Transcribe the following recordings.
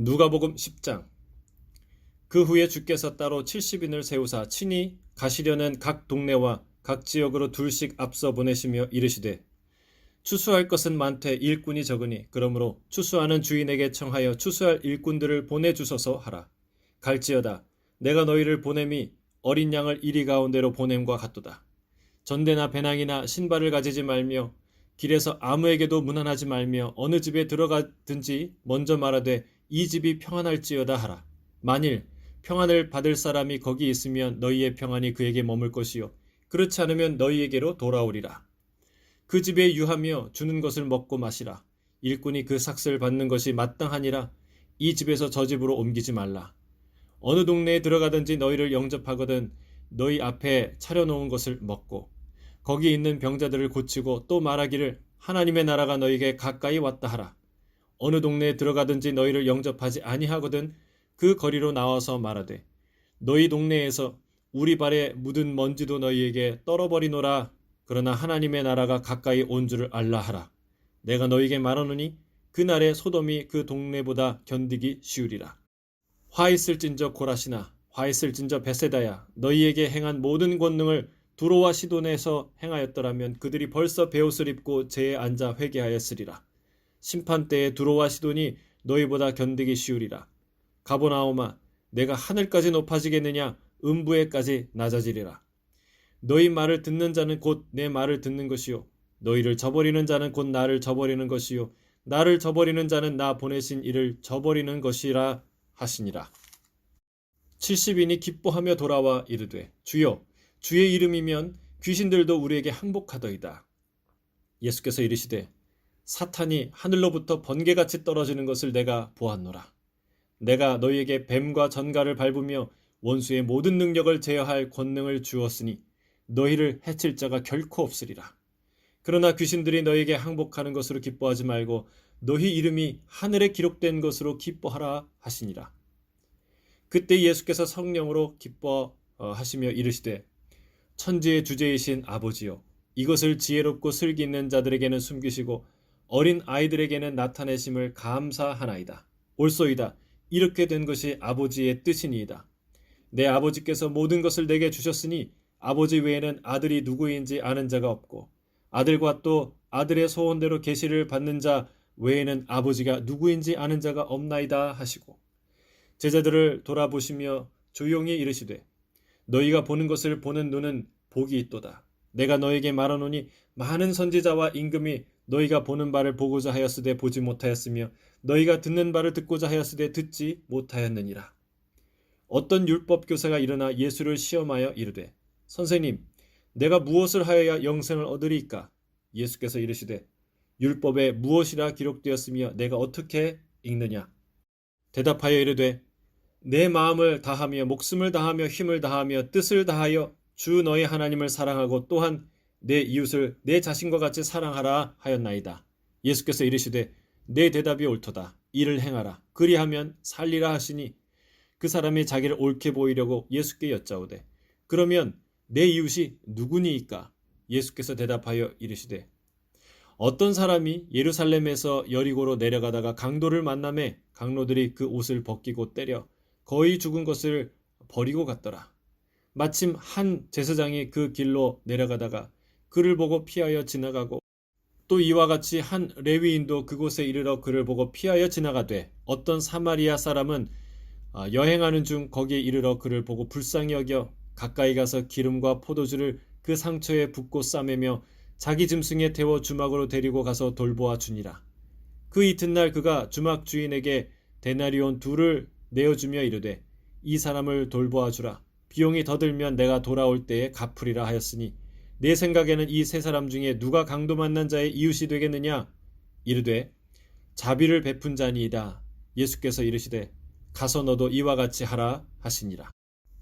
누가복음 10장. 그 후에 주께서 따로 70인을 세우사 친히 가시려는 각 동네와 각 지역으로 둘씩 앞서 보내시며 이르시되 추수할 것은 많되 일꾼이 적으니 그러므로 추수하는 주인에게 청하여 추수할 일꾼들을 보내주소서 하라. 갈지어다 내가 너희를 보냄이 어린 양을 이리 가운데로 보냄과 같도다. 전대나 배낭이나 신발을 가지지 말며 길에서 아무에게도 문안하지 말며 어느 집에 들어가든지 먼저 말하되 이 집이 평안할지어다 하라. 만일 평안을 받을 사람이 거기 있으면 너희의 평안이 그에게 머물 것이요 그렇지 않으면 너희에게로 돌아오리라. 그 집에 유하며 주는 것을 먹고 마시라. 일꾼이 그 삭슬 받는 것이 마땅하니라. 이 집에서 저 집으로 옮기지 말라. 어느 동네에 들어가든지 너희를 영접하거든 너희 앞에 차려놓은 것을 먹고 거기 있는 병자들을 고치고 또 말하기를 하나님의 나라가 너희에게 가까이 왔다 하라. 어느 동네에 들어가든지 너희를 영접하지 아니하거든 그 거리로 나와서 말하되 너희 동네에서 우리 발에 묻은 먼지도 너희에게 떨어버리노라. 그러나 하나님의 나라가 가까이 온 줄을 알라 하라. 내가 너희에게 말하노니 그날에 소돔이 그 동네보다 견디기 쉬우리라. 화 있을진저 고라시나 화 있을진저 베세다야 너희에게 행한 모든 권능을 두로와 시돈에서 행하였더라면 그들이 벌써 베옷을 입고 제에 앉아 회개하였으리라. 심판 때에 두로와 시돈이 너희보다 견디기 쉬우리라. 가보나오마 내가 하늘까지 높아지겠느냐 음부에까지 낮아지리라. 너희 말을 듣는 자는 곧 내 말을 듣는 것이요 너희를 저버리는 자는 곧 나를 저버리는 것이요 나를 저버리는 자는 나 보내신 이를 저버리는 것이라 하시니라. 70인이 기뻐하며 돌아와 이르되 주여 주의 이름이면 귀신들도 우리에게 항복하더이다. 예수께서 이르시되 사탄이 하늘로부터 번개같이 떨어지는 것을 내가 보았노라. 내가 너희에게 뱀과 전갈을 밟으며 원수의 모든 능력을 제어할 권능을 주었으니 너희를 해칠 자가 결코 없으리라. 그러나 귀신들이 너희에게 항복하는 것으로 기뻐하지 말고 너희 이름이 하늘에 기록된 것으로 기뻐하라 하시니라. 그때 예수께서 성령으로 기뻐하시며 이르시되 천지의 주제이신 아버지여 이것을 지혜롭고 슬기 있는 자들에게는 숨기시고 어린 아이들에게는 나타내심을 감사하나이다. 옳소이다. 이렇게 된 것이 아버지의 뜻이니이다. 내 아버지께서 모든 것을 내게 주셨으니 아버지 외에는 아들이 누구인지 아는 자가 없고 아들과 또 아들의 소원대로 계시를 받는 자 외에는 아버지가 누구인지 아는 자가 없나이다 하시고 제자들을 돌아보시며 조용히 이르시되 너희가 보는 것을 보는 눈은 복이 있도다. 내가 너희에게 말하노니 많은 선지자와 임금이 너희가 보는 바를 보고자 하였으되 보지 못하였으며 너희가 듣는 바를 듣고자 하였으되 듣지 못하였느니라. 어떤 율법 교사가 일어나 예수를 시험하여 이르되 선생님 내가 무엇을 하여야 영생을 얻으리이까? 예수께서 이르시되 율법에 무엇이라 기록되었으며 내가 어떻게 읽느냐? 대답하여 이르되 내 마음을 다하며 목숨을 다하며 힘을 다하며 뜻을 다하여 주 너희 하나님을 사랑하고 또한 내 이웃을 내 자신과 같이 사랑하라 하였나이다. 예수께서 이르시되 내 대답이 옳도다. 이를 행하라. 그리하면 살리라 하시니 그 사람이 자기를 옳게 보이려고 예수께 여짜오되 그러면 내 이웃이 누구니이까? 예수께서 대답하여 이르시되 어떤 사람이 예루살렘에서 여리고로 내려가다가 강도를 만나매 강로들이 그 옷을 벗기고 때려 거의 죽은 것을 버리고 갔더라. 마침 한 제사장이 그 길로 내려가다가 그를 보고 피하여 지나가고 또 이와 같이 한 레위인도 그곳에 이르러 그를 보고 피하여 지나가되 어떤 사마리아 사람은 여행하는 중 거기에 이르러 그를 보고 불쌍히 여겨 가까이 가서 기름과 포도주를 그 상처에 붓고 싸매며 자기 짐승에 태워 주막으로 데리고 가서 돌보아 주니라. 그 이튿날 그가 주막 주인에게 데나리온 2를 내어주며 이르되 이 사람을 돌보아 주라. 비용이 더 들면 내가 돌아올 때에 갚으리라 하였으니 내 생각에는 이 세 사람 중에 누가 강도 만난 자의 이웃이 되겠느냐? 이르되 자비를 베푼 자니이다. 예수께서 이르시되 가서 너도 이와 같이 하라 하시니라.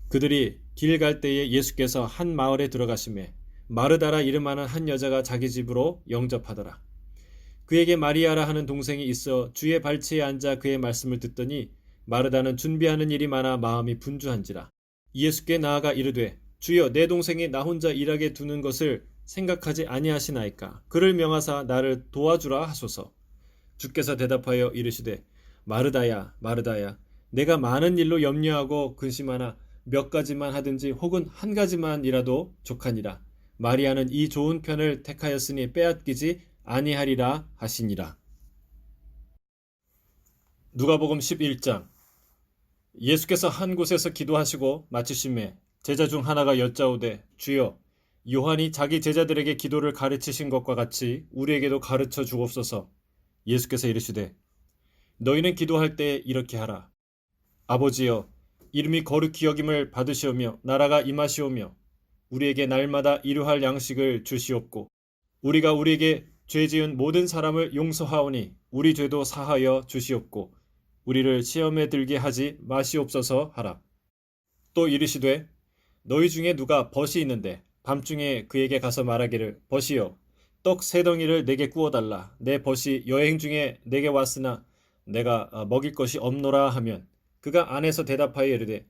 그들이 길 갈 때에 예수께서 한 마을에 들어가시매 마르다라 이름하는 한 여자가 자기 집으로 영접하더라. 그에게 마리아라 하는 동생이 있어 주의 발치에 앉아 그의 말씀을 듣더니 마르다는 준비하는 일이 많아 마음이 분주한지라. 예수께 나아가 이르되 주여 내 동생이 나 혼자 일하게 두는 것을 생각하지 아니하시나이까? 그를 명하사 나를 도와주라 하소서. 주께서 대답하여 이르시되 마르다야, 마르다야, 내가 많은 일로 염려하고 근심하나 몇 가지만 하든지 혹은 한 가지만이라도 족하니라. 마리아는 이 좋은 편을 택하였으니 빼앗기지 아니하리라 하시니라. 누가복음 11장. 예수께서 한 곳에서 기도하시고 마치심에 제자 중 하나가 여짜오되, 주여, 요한이 자기 제자들에게 기도를 가르치신 것과 같이 우리에게도 가르쳐 주옵소서. 예수께서 이르시되, 너희는 기도할 때 이렇게 하라. 아버지여, 이름이 거룩히 여김을 받으시오며 나라가 임하시오며 우리에게 날마다 일용할 양식을 주시옵고 우리가 우리에게 죄 지은 모든 사람을 용서하오니 우리 죄도 사하여 주시옵고 우리를 시험에 들게 하지 마시옵소서 하라. 또 이르시되, 너희 중에 누가 벗이 있는데 밤중에 그에게 가서 말하기를, 벗이여, 떡 3덩이를 내게 구워달라. 내 벗이 여행 중에 내게 왔으나 내가 먹일 것이 없노라 하면 그가 안에서 대답하여 이르되,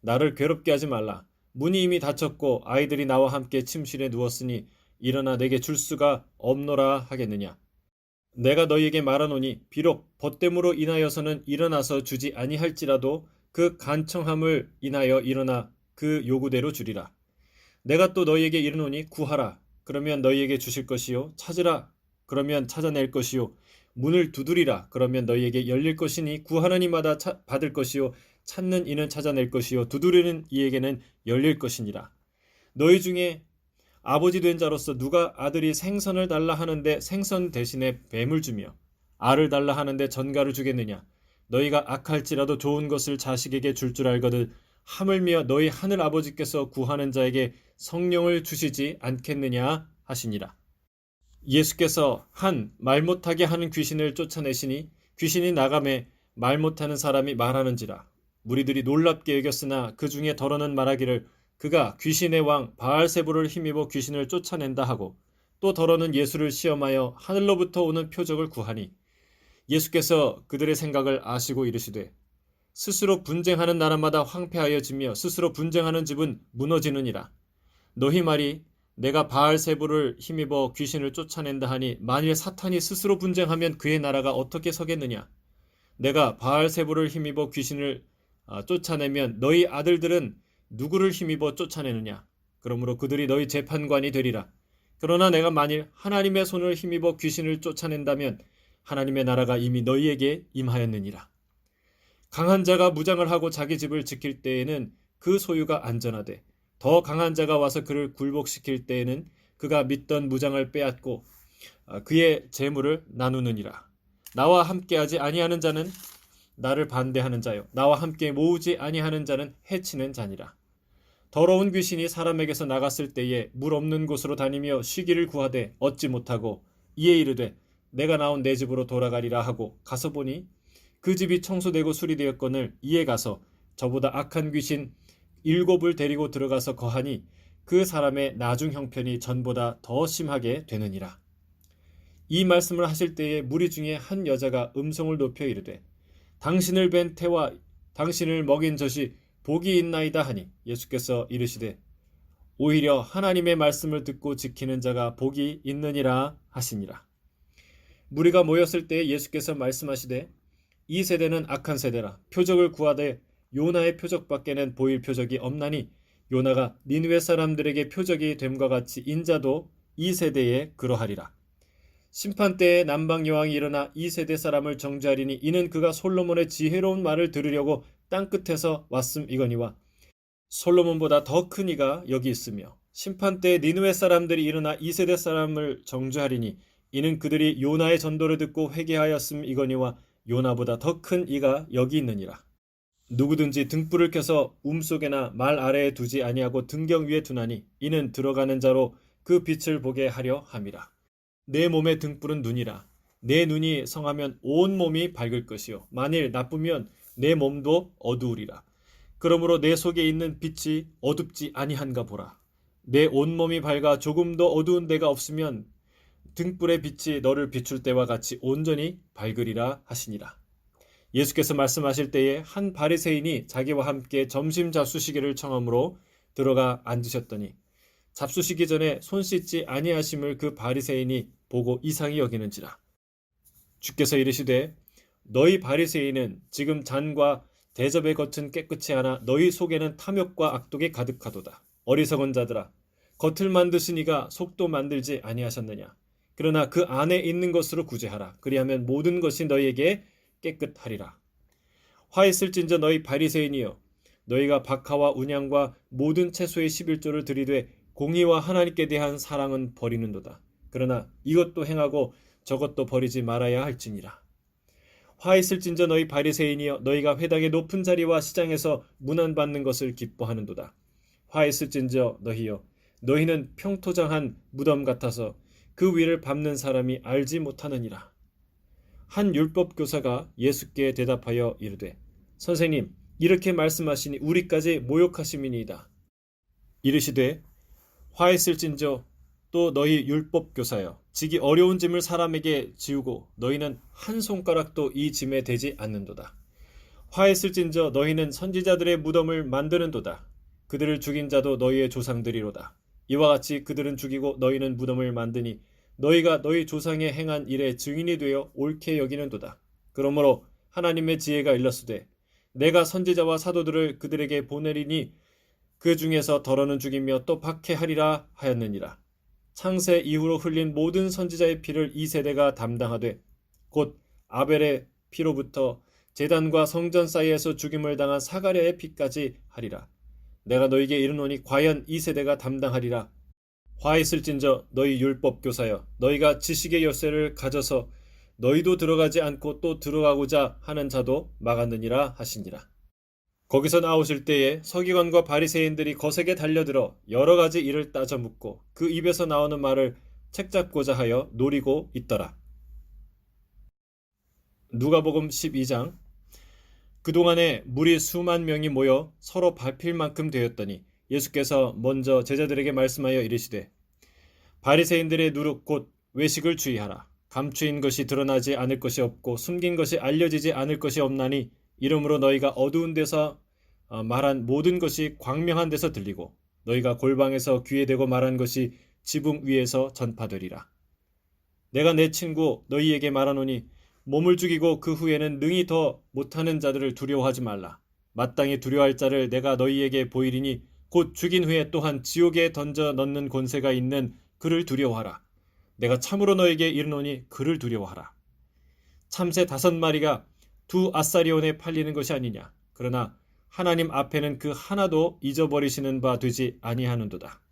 나를 괴롭게 하지 말라. 문이 이미 닫혔고 아이들이 나와 함께 침실에 누웠으니 일어나 내게 줄 수가 없노라 하겠느냐. 내가 너희에게 말하노니 비록 벗됨으로 인하여서는 일어나서 주지 아니할지라도 그 간청함을 인하여 일어나 그 요구대로 주리라. 내가 또 너희에게 이르노니 구하라. 그러면 너희에게 주실 것이요. 찾으라. 그러면 찾아낼 것이요. 문을 두드리라. 그러면 너희에게 열릴 것이니 구하는 이마다 받을 것이요. 찾는 이는 찾아낼 것이요. 두드리는 이에게는 열릴 것이니라. 너희 중에 아버지 된 자로서 누가 아들이 생선을 달라 하는데 생선 대신에 뱀을 주며 알을 달라 하는데 전갈을 주겠느냐. 너희가 악할지라도 좋은 것을 자식에게 줄 줄 알거든 하물며 너희 하늘 아버지께서 구하는 자에게 성령을 주시지 않겠느냐 하시니라. 예수께서 한 말 못하게 하는 귀신을 쫓아내시니 귀신이 나가매 말 못하는 사람이 말하는지라. 무리들이 놀랍게 여겼으나 그 중에 더러는 말하기를, 그가 귀신의 왕 바알세불을 힘입어 귀신을 쫓아낸다 하고, 또 더러는 예수를 시험하여 하늘로부터 오는 표적을 구하니, 예수께서 그들의 생각을 아시고 이르시되, 스스로 분쟁하는 나라마다 황폐하여지며 스스로 분쟁하는 집은 무너지느니라. 너희 말이 내가 바알세불을 힘입어 귀신을 쫓아낸다 하니 만일 사탄이 스스로 분쟁하면 그의 나라가 어떻게 서겠느냐. 내가 바알세불을 힘입어 귀신을 쫓아내면 너희 아들들은 누구를 힘입어 쫓아내느냐. 그러므로 그들이 너희 재판관이 되리라. 그러나 내가 만일 하나님의 손을 힘입어 귀신을 쫓아낸다면 하나님의 나라가 이미 너희에게 임하였느니라. 강한 자가 무장을 하고 자기 집을 지킬 때에는 그 소유가 안전하되 더 강한 자가 와서 그를 굴복시킬 때에는 그가 믿던 무장을 빼앗고 그의 재물을 나누느니라. 나와 함께하지 아니하는 자는 나를 반대하는 자요, 나와 함께 모으지 아니하는 자는 해치는 자니라. 더러운 귀신이 사람에게서 나갔을 때에 물 없는 곳으로 다니며 쉬기를 구하되 얻지 못하고 이에 이르되 내가 나온 내 집으로 돌아가리라 하고 가서 보니 그 집이 청소되고 수리되었거늘 이에 가서 저보다 악한 귀신 7을 데리고 들어가서 거하니 그 사람의 나중 형편이 전보다 더 심하게 되느니라. 이 말씀을 하실 때에 무리 중에 한 여자가 음성을 높여 이르되, 당신을 뵌 태와 당신을 먹인 젖이 복이 있나이다 하니, 예수께서 이르시되 오히려 하나님의 말씀을 듣고 지키는 자가 복이 있느니라 하시니라. 무리가 모였을 때에 예수께서 말씀하시되, 이 세대는 악한 세대라. 표적을 구하되 요나의 표적밖에는 보일 표적이 없나니 요나가 니느웨 사람들에게 표적이 됨과 같이 인자도 이 세대에 그러하리라. 심판 때에 남방 여왕이 일어나 이 세대 사람을 정죄하리니 이는 그가 솔로몬의 지혜로운 말을 들으려고 땅끝에서 왔음이거니와 솔로몬보다 더 큰 이가 여기 있으며, 심판 때에 니느웨 사람들이 일어나 이 세대 사람을 정죄하리니 이는 그들이 요나의 전도를 듣고 회개하였음이거니와 요나보다 더 큰 이가 여기 있느니라. 누구든지 등불을 켜서 움속에나 말 아래에 두지 아니하고 등경 위에 두나니 이는 들어가는 자로 그 빛을 보게 하려 함이라. 내 몸의 등불은 눈이라. 내 눈이 성하면 온 몸이 밝을 것이요 만일 나쁘면 내 몸도 어두우리라. 그러므로 내 속에 있는 빛이 어둡지 아니한가 보라. 내 온몸이 밝아 조금도 어두운 데가 없으면 등불의 빛이 너를 비출 때와 같이 온전히 밝으리라 하시니라. 예수께서 말씀하실 때에 한 바리새인이 자기와 함께 점심 잡수시기를 청함으로 들어가 앉으셨더니 잡수시기 전에 손 씻지 아니하심을 그 바리새인이 보고 이상히 여기는지라. 주께서 이르시되 너희 바리새인은 지금 잔과 대접의 겉은 깨끗이 하나 너희 속에는 탐욕과 악독이 가득하도다. 어리석은 자들아, 겉을 만드시니가 속도 만들지 아니하셨느냐. 그러나 그 안에 있는 것으로 구제하라. 그리하면 모든 것이 너희에게 깨끗하리라. 화 있을진저 너희 바리새인이여, 너희가 박하와 운양과 모든 채소의 11조를 들이되 공의와 하나님께 대한 사랑은 버리는도다. 그러나 이것도 행하고 저것도 버리지 말아야 할지니라. 화 있을진저 너희 바리새인이여, 너희가 회당의 높은 자리와 시장에서 문안받는 것을 기뻐하는도다. 화 있을진저 너희여, 너희는 평토장한 무덤 같아서 그 위를 밟는 사람이 알지 못하느니라. 한 율법 교사가 예수께 대답하여 이르되, 선생님, 이렇게 말씀하시니 우리까지 모욕하심이니이다. 이르시되, 화 있을진저 또 너희 율법 교사여, 지기 어려운 짐을 사람에게 지우고 너희는 한 손가락도 이 짐에 대지 않는도다. 화 있을진저 너희는 선지자들의 무덤을 만드는도다. 그들을 죽인 자도 너희의 조상들이로다. 이와 같이 그들은 죽이고 너희는 무덤을 만드니 너희가 너희 조상의 행한 일의 증인이 되어 옳게 여기는도다. 그러므로 하나님의 지혜가 일렀으되, 내가 선지자와 사도들을 그들에게 보내리니 그 중에서 더러는 죽이며 또 박해하리라 하였느니라. 창세 이후로 흘린 모든 선지자의 피를 이 세대가 담당하되 곧 아벨의 피로부터 제단과 성전 사이에서 죽임을 당한 사가랴의 피까지 하리라. 내가 너희에게 이르노니 과연 이 세대가 담당하리라. 화 있을진저 너희 율법 교사여, 너희가 지식의 열쇠를 가져서 너희도 들어가지 않고 또 들어가고자 하는 자도 막았느니라 하시니라. 거기서 나오실 때에 서기관과 바리새인들이 거세게 달려들어 여러 가지 일을 따져 묻고 그 입에서 나오는 말을 책잡고자 하여 노리고 있더라. 누가복음 12장. 그동안에 무리 수만 명이 모여 서로 밟힐 만큼 되었더니 예수께서 먼저 제자들에게 말씀하여 이르시되, 바리새인들의 누룩 곧 외식을 주의하라. 감추인 것이 드러나지 않을 것이 없고 숨긴 것이 알려지지 않을 것이 없나니 이러므로 너희가 어두운 데서 말한 모든 것이 광명한 데서 들리고 너희가 골방에서 귀에 대고 말한 것이 지붕 위에서 전파되리라. 내가 내 친구 너희에게 말하노니 몸을 죽이고 그 후에는 능히 더 못하는 자들을 두려워하지 말라. 마땅히 두려워할 자를 내가 너희에게 보이리니 곧 죽인 후에 또한 지옥에 던져 넣는 권세가 있는 그를 두려워하라. 내가 참으로 너에게 이르노니 그를 두려워하라. 참새 5마리가 2아사리온에 팔리는 것이 아니냐. 그러나 하나님 앞에는 그 하나도 잊어버리시는 바 되지 아니하는도다.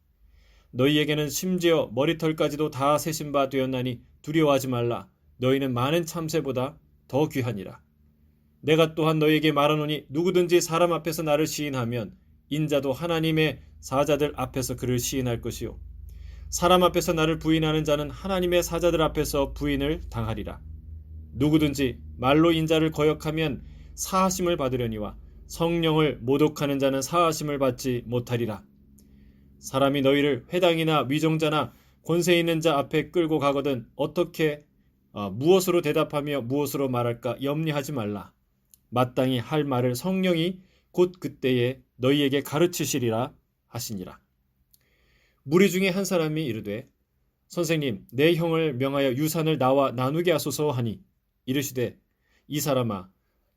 너희에게는 심지어 머리털까지도 다 세신 바 되었나니 두려워하지 말라. 너희는 많은 참새보다 더 귀하니라. 내가 또한 너희에게 말하노니 누구든지 사람 앞에서 나를 시인하면 인자도 하나님의 사자들 앞에서 그를 시인할 것이요, 사람 앞에서 나를 부인하는 자는 하나님의 사자들 앞에서 부인을 당하리라. 누구든지 말로 인자를 거역하면 사하심을 받으려니와 성령을 모독하는 자는 사하심을 받지 못하리라. 사람이 너희를 회당이나 위정자나 권세 있는 자 앞에 끌고 가거든 어떻게 무엇으로 대답하며 무엇으로 말할까 염려하지 말라. 마땅히 할 말을 성령이 곧 그때에 너희에게 가르치시리라 하시니라. 무리 중에 한 사람이 이르되, 선생님, 내 형을 명하여 유산을 나와 나누게 하소서 하니 이르시되, 이 사람아,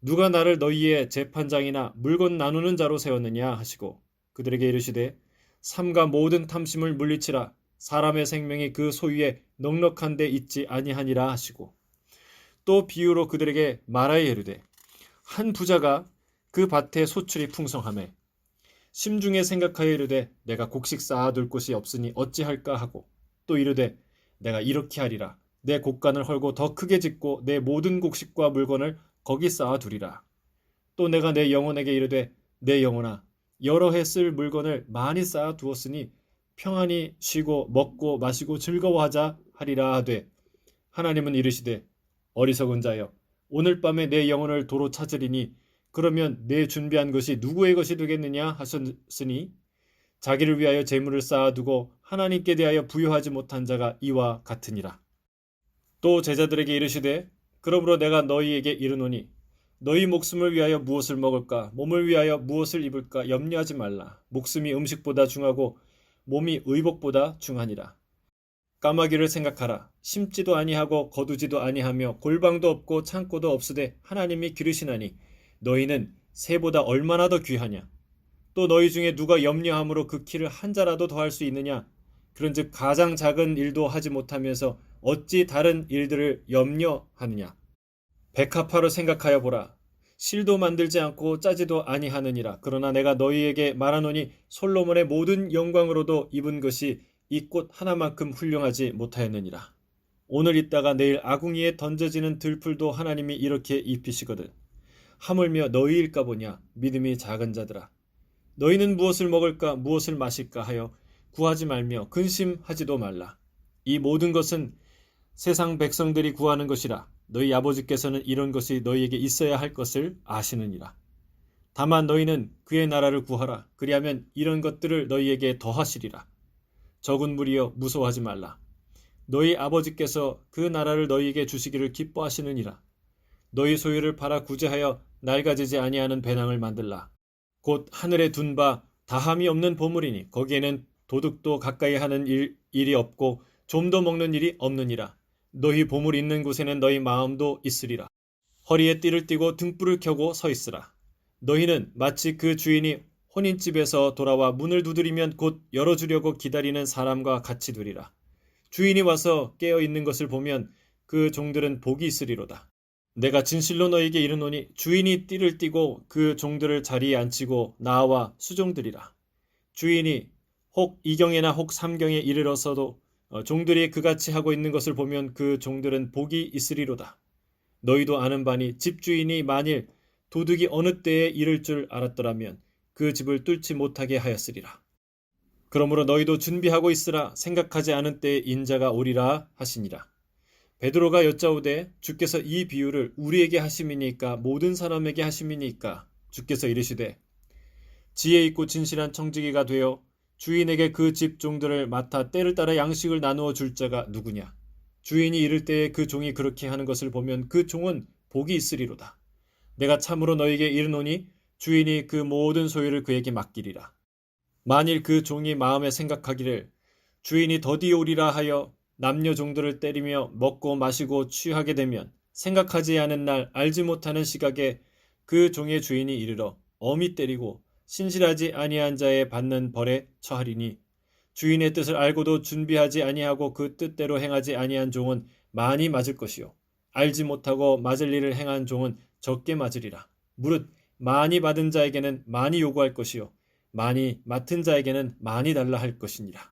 누가 나를 너희의 재판장이나 물건 나누는 자로 세웠느냐 하시고 그들에게 이르시되, 삼가 모든 탐심을 물리치라. 사람의 생명이 그 소유에 넉넉한 데 있지 아니하니라 하시고, 또 비유로 그들에게 말하여 이르되, 한 부자가 그 밭에 소출이 풍성하매 심중에 생각하여 이르되, 내가 곡식 쌓아둘 곳이 없으니 어찌할까 하고, 또 이르되, 내가 이렇게 하리라. 내 곡간을 헐고 더 크게 짓고 내 모든 곡식과 물건을 거기 쌓아두리라. 또 내가 내 영혼에게 이르되, 내 영혼아, 여러 해 쓸 물건을 많이 쌓아두었으니 평안히 쉬고 먹고 마시고 즐거워하자 하리라 하되, 하나님은 이르시되, 어리석은 자여, 오늘 밤에 내 영혼을 도로 찾으리니 그러면 내 준비한 것이 누구의 것이 되겠느냐 하셨으니, 자기를 위하여 재물을 쌓아두고 하나님께 대하여 부여하지 못한 자가 이와 같으니라. 또 제자들에게 이르시되, 그러므로 내가 너희에게 이르노니 너희 목숨을 위하여 무엇을 먹을까, 몸을 위하여 무엇을 입을까 염려하지 말라. 목숨이 음식보다 중하고 몸이 의복보다 중하니라. 까마귀를 생각하라. 심지도 아니하고 거두지도 아니하며 골방도 없고 창고도 없으되 하나님이 기르시나니 너희는 새보다 얼마나 더 귀하냐. 또 너희 중에 누가 염려함으로 그 키를 한 자라도 더할 수 있느냐. 그런즉 가장 작은 일도 하지 못하면서 어찌 다른 일들을 염려하느냐. 백합화로 생각하여 보라. 실도 만들지 않고 짜지도 아니하느니라. 그러나 내가 너희에게 말하노니 솔로몬의 모든 영광으로도 입은 것이 이 꽃 하나만큼 훌륭하지 못하였느니라. 오늘 있다가 내일 아궁이에 던져지는 들풀도 하나님이 이렇게 입히시거든. 하물며 너희일까 보냐. 믿음이 작은 자들아. 너희는 무엇을 먹을까 무엇을 마실까 하여 구하지 말며 근심하지도 말라. 이 모든 것은 세상 백성들이 구하는 것이라. 너희 아버지께서는 이런 것이 너희에게 있어야 할 것을 아시느니라. 다만 너희는 그의 나라를 구하라. 그리하면 이런 것들을 너희에게 더하시리라. 적은 무리여 무서워하지 말라. 너희 아버지께서 그 나라를 너희에게 주시기를 기뻐하시느니라. 너희 소유를 팔아 구제하여 낡아지지 아니하는 배낭을 만들라. 곧 하늘에 둔 바 다함이 없는 보물이니 거기에는 도둑도 가까이 하는 일이 없고 좀도 먹는 일이 없느니라. 너희 보물 있는 곳에는 너희 마음도 있으리라. 허리에 띠를 띠고 등불을 켜고 서 있으라. 너희는 마치 그 주인이 혼인집에서 돌아와 문을 두드리면 곧 열어주려고 기다리는 사람과 같이 되리라. 주인이 와서 깨어 있는 것을 보면 그 종들은 복이 있으리로다. 내가 진실로 너희에게 이르노니 주인이 띠를 띠고 그 종들을 자리에 앉히고 나와 수종들이라. 주인이 혹 2경에나 혹 3경에 이르러서도 종들이 그같이 하고 있는 것을 보면 그 종들은 복이 있으리로다. 너희도 아는 바니 집주인이 만일 도둑이 어느 때에 이를 줄 알았더라면 그 집을 뚫지 못하게 하였으리라. 그러므로 너희도 준비하고 있으라. 생각하지 않은 때에 인자가 오리라 하시니라. 베드로가 여짜오되 주께서 이 비유를 우리에게 하심이니까 모든 사람에게 하심이니까. 주께서 이르시되 지혜 있고 진실한 청지기가 되어 주인에게 그 집 종들을 맡아 때를 따라 양식을 나누어 줄 자가 누구냐. 주인이 이를 때에 그 종이 그렇게 하는 것을 보면 그 종은 복이 있으리로다. 내가 참으로 너희에게 이르노니 주인이 그 모든 소유를 그에게 맡기리라. 만일 그 종이 마음에 생각하기를 주인이 더디 오리라 하여 남녀 종들을 때리며 먹고 마시고 취하게 되면 생각하지 않은 날 알지 못하는 시각에 그 종의 주인이 이르러 엄히 때리고 신실하지 아니한 자의 받는 벌에 처하리니 주인의 뜻을 알고도 준비하지 아니하고 그 뜻대로 행하지 아니한 종은 많이 맞을 것이요 알지 못하고 맞을 일을 행한 종은 적게 맞으리라. 무릇 많이 받은 자에게는 많이 요구할 것이요 많이 맡은 자에게는 많이 달라 할 것이니라.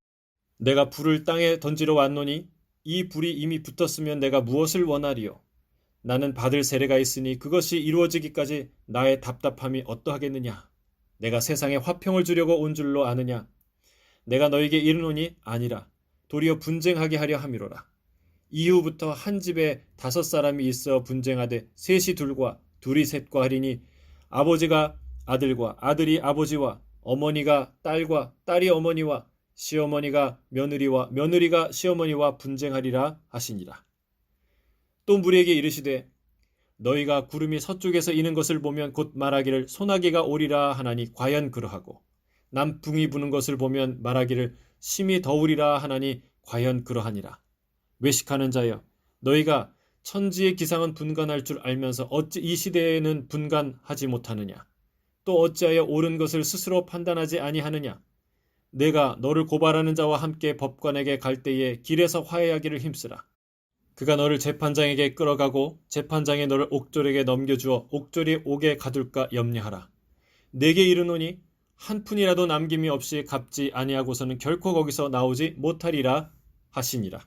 내가 불을 땅에 던지러 왔노니 이 불이 이미 붙었으면 내가 무엇을 원하리요. 나는 받을 세례가 있으니 그것이 이루어지기까지 나의 답답함이 어떠하겠느냐. 내가 세상에 화평을 주려고 온 줄로 아느냐. 내가 너에게 이르노니 아니라 도리어 분쟁하게 하려 함이로라. 이후부터 한 집에 5사람이 있어 분쟁하되 셋이 둘과 둘이 셋과 하리니 아버지가 아들과 아들이 아버지와 어머니가 딸과 딸이 어머니와 시어머니가 며느리와 며느리가 시어머니와 분쟁하리라 하시니라. 또 무리에게 이르시되 너희가 구름이 서쪽에서 이는 것을 보면 곧 말하기를 소나기가 오리라 하나니 과연 그러하고 남풍이 부는 것을 보면 말하기를 심히 더우리라 하나니 과연 그러하니라. 외식하는 자여 너희가 천지의 기상은 분간할 줄 알면서 어찌 이 시대에는 분간하지 못하느냐. 또 어찌하여 옳은 것을 스스로 판단하지 아니하느냐. 내가 너를 고발하는 자와 함께 법관에게 갈 때에 길에서 화해하기를 힘쓰라. 그가 너를 재판장에게 끌어가고 재판장이 너를 옥졸에게 넘겨주어 옥졸이 옥에 가둘까 염려하라. 내게 이르노니 한 푼이라도 남김이 없이 갚지 아니하고서는 결코 거기서 나오지 못하리라 하시니라.